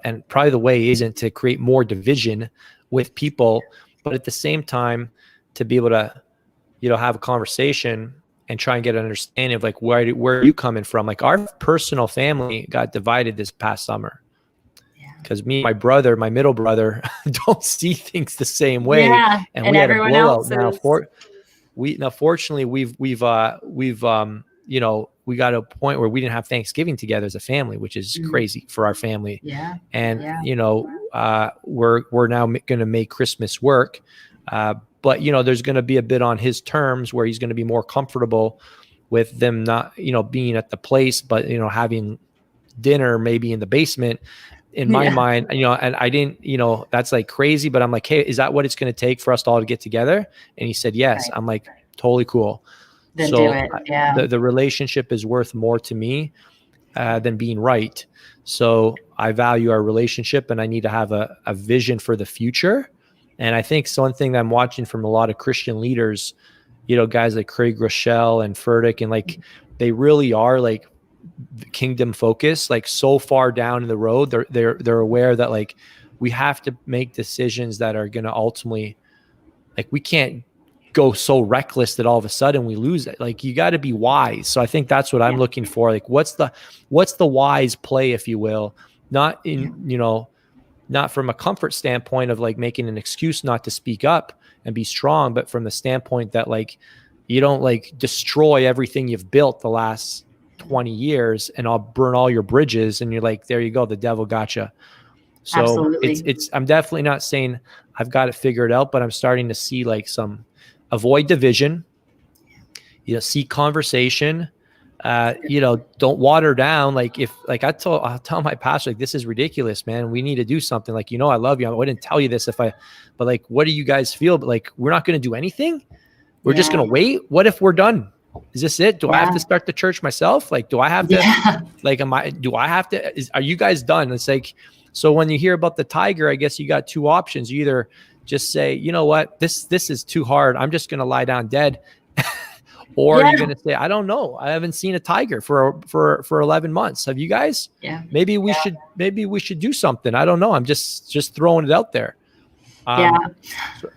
and probably the way isn't to create more division with people, but at the same time, to be able to, have a conversation and try and get an understanding of like, where are you coming from? Like our personal family got divided this past summer because me, my middle brother don't see things the same way. Yeah. And we had a blowout now. Fortunately we got to a point where we didn't have Thanksgiving together as a family, which is crazy for our family. Yeah. And, we're now going to make Christmas work. But, there's going to be a bit on his terms where he's going to be more comfortable with them not, being at the place, but, having dinner maybe in the basement in my mind, and I didn't, that's like crazy, but I'm like, hey, is that what it's going to take for us all to get together? And he said, yes. Right. I'm like, totally cool. Then so do it. Yeah. The relationship is worth more to me than being right. So I value our relationship, and I need to have a vision for the future. And I think one thing that I'm watching from a lot of Christian leaders, guys like Craig Rochelle and Furtick, and like, they really are like kingdom focused, like so far down the road, they're aware that like we have to make decisions that are going to ultimately, like, we can't go so reckless that all of a sudden we lose it. Like, you got to be wise. So I think that's what I'm looking for. Like, what's the wise play, if you will, not in, not from a comfort standpoint of like making an excuse not to speak up and be strong, but from the standpoint that like, you don't like destroy everything you've built the last 20 years and I'll burn all your bridges. And you're like, there you go. The devil gotcha. So Absolutely. I'm definitely not saying I've got it figured out, but I'm starting to see like some avoid division, seek conversation, don't water down. Like I'll tell my pastor, like, this is ridiculous, man. We need to do something. Like, I love you. I wouldn't tell you this but like, what do you guys feel? But like, we're not going to do anything. We're just going to wait. What if we're done? Is this it? Do I have to start the church myself? Like, do I have to, are you guys done? It's like, so when you hear about the tiger, I guess you got two options. You either just say, you know what, this is too hard. I'm just going to lie down dead. Or you're going to say, I don't know. I haven't seen a tiger for 11 months. Have you guys? Yeah. Maybe we should do something. I don't know. I'm just throwing it out there. So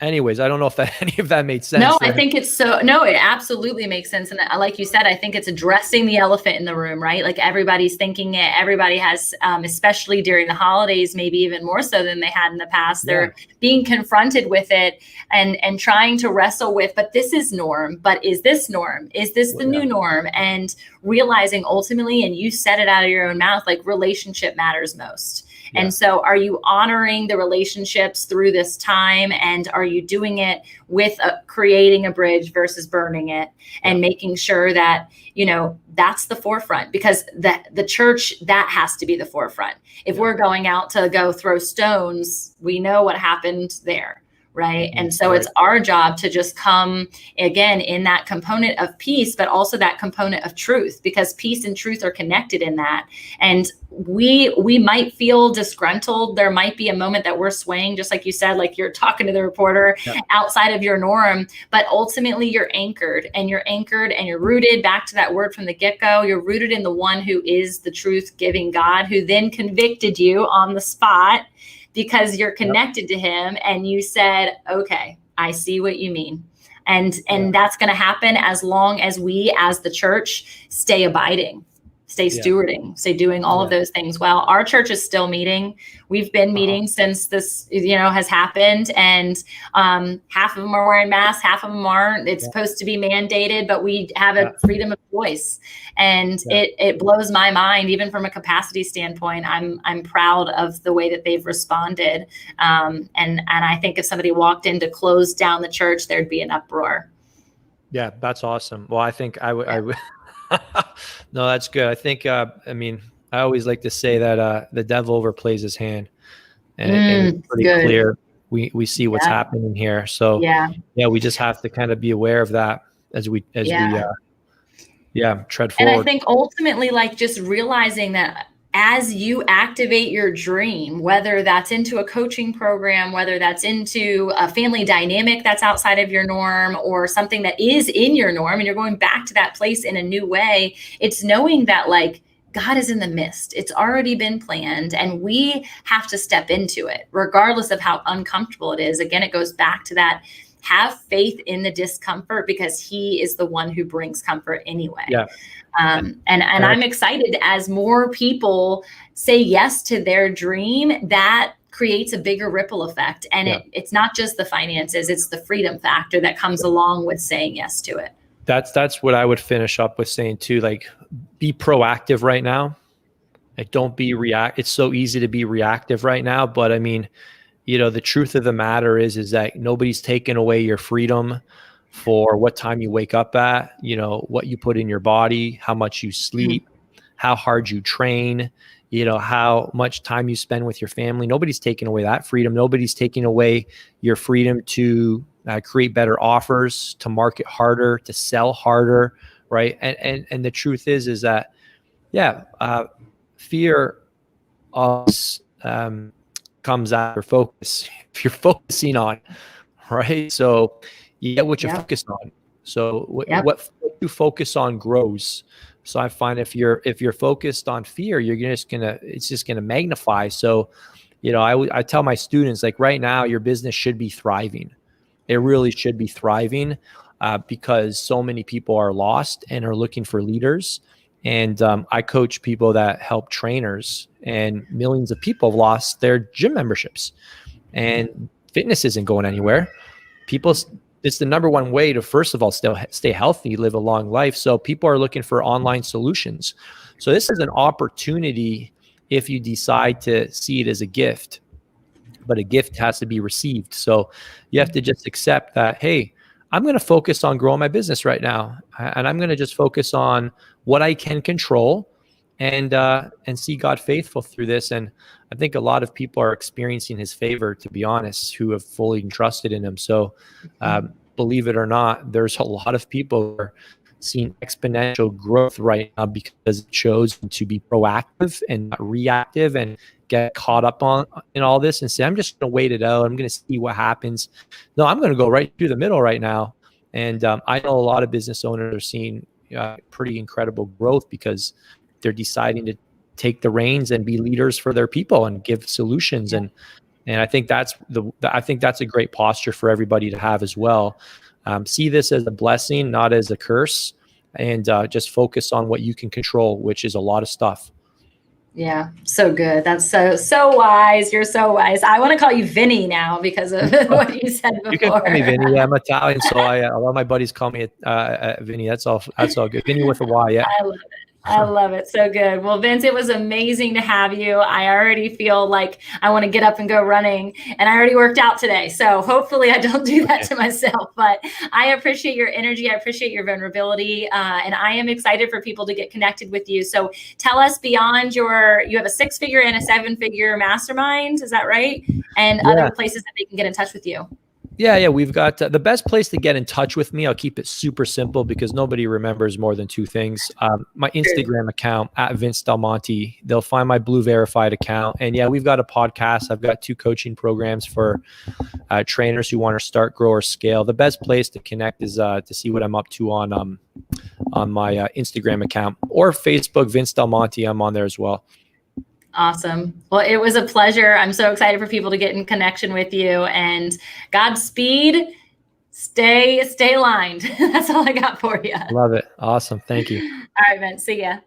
anyways, I don't know if any of that made sense. No, I think it absolutely makes sense. And like you said, I think it's addressing the elephant in the room, right? Like, everybody's thinking it. Everybody has, especially during the holidays, maybe even more so than they had in the past. They're being confronted with it and trying to wrestle with, but this is norm. But is this norm? Is this the new norm? And realizing ultimately, and you said it out of your own mouth, like, relationship matters most. And so are you honoring the relationships through this time? And are you doing it with creating a bridge versus burning it, and making sure that, you know, that's the forefront? Because the church, that has to be the forefront. If we're going out to go throw stones, we know what happened there. Right. And so it's our job to just come again in that component of peace, but also that component of truth, because peace and truth are connected in that. And we might feel disgruntled. There might be a moment that we're swaying, just like you said, like you're talking to the reporter outside of your norm, but ultimately you're anchored and you're rooted back to that word from the get-go. You're rooted in the one who is the truth giving God, who then convicted you on the spot, because you're connected to him and you said, okay, I see what you mean. And that's going to happen as long as we as the church stay abiding, stay stewarding, stay doing all of those things well. Our church is still meeting. We've been meeting since this, you know, has happened. And half of them are wearing masks, half of them aren't. It's supposed to be mandated, but we have a freedom of choice. And it blows my mind, even from a capacity standpoint. I'm proud of the way that they've responded. And I think if somebody walked in to close down the church, there'd be an uproar. Yeah, that's awesome. Well, I think I would. No, that's good. I think, I mean, I always like to say that the devil overplays his hand, and it's pretty clear. We see what's happening here. So we just have to kind of be aware of that as we tread forward. And I think ultimately, like, just realizing that as you activate your dream, whether that's into a coaching program, whether that's into a family dynamic that's outside of your norm, or something that is in your norm, and you're going back to that place in a new way, it's knowing that, like, God is in the midst. It's already been planned, and we have to step into it, regardless of how uncomfortable it is. Again, it goes back to that. Have faith in the discomfort, because he is the one who brings comfort anyway. And I'm excited as more people say yes to their dream, that creates a bigger ripple effect. And it's not just the finances, it's the freedom factor that comes along with saying yes to it. That's what I would finish up with saying too, like, be proactive right now. Like, don't be It's so easy to be reactive right now, but I mean, you know, the truth of the matter is that nobody's taken away your freedom for what time you wake up at, you know, what you put in your body, how much you sleep, how hard you train, you know, how much time you spend with your family. Nobody's taking away that freedom. Nobody's taking away your freedom to create better offers, to market harder, to sell harder, right? And the truth is that, fear comes after focus. If you're focusing on, right? So you get what you focus on. So what you focus on grows. So I find if you're focused on fear, it's just gonna magnify. So, you know, I tell my students, like, right now your business should be thriving. It really should be thriving, because so many people are lost and are looking for leaders. And I coach people that help trainers, and millions of people have lost their gym memberships, and fitness isn't going anywhere. It's the number one way to, first of all, stay healthy, live a long life. So people are looking for online solutions. So this is an opportunity if you decide to see it as a gift, but a gift has to be received. So you have to just accept that, hey, I'm going to focus on growing my business right now. And I'm going to just focus on what I can control, and see God faithful through this. And I think a lot of people are experiencing his favor, to be honest, who have fully trusted in him. So believe it or not, there's a lot of people who are seeing exponential growth right now because it chose to be proactive and not reactive and get caught up in all this and say, I'm just going to wait it out. I'm going to see what happens. No, I'm going to go right through the middle right now. And I know a lot of business owners are seeing pretty incredible growth because they're deciding to take the reins and be leaders for their people and give solutions. And I think that's a great posture for everybody to have as well. See this as a blessing, not as a curse, and just focus on what you can control, which is a lot of stuff. Yeah, so good. That's so wise. You're so wise. I want to call you Vinny now because of what you said before. You can call me Vinny. Yeah, I'm Italian, so a lot of my buddies call me Vinny. That's all good. Vinny with a Y. Yeah. I love it. I love it. So good. Well, Vince, it was amazing to have you. I already feel like I want to get up and go running, and I already worked out today. So hopefully I don't do that to myself, but I appreciate your energy. I appreciate your vulnerability. And I am excited for people to get connected with you. So tell us, beyond you have a 6-figure and a 7-figure mastermind. Is that right? And other places that they can get in touch with you. Yeah. We've got the best place to get in touch with me. I'll keep it super simple because nobody remembers more than 2 things. My Instagram account at Vince Del Monte. They'll find my blue verified account. And we've got a podcast. I've got 2 coaching programs for trainers who want to start, grow, or scale. The best place to connect is to see what I'm up to on my Instagram account, or Facebook, Vince Del Monte. I'm on there as well. Awesome. Well, it was a pleasure. I'm so excited for people to get in connection with you, and Godspeed. Stay aligned. That's all I got for you. Love it. Awesome. Thank you. All right, Vince. See ya.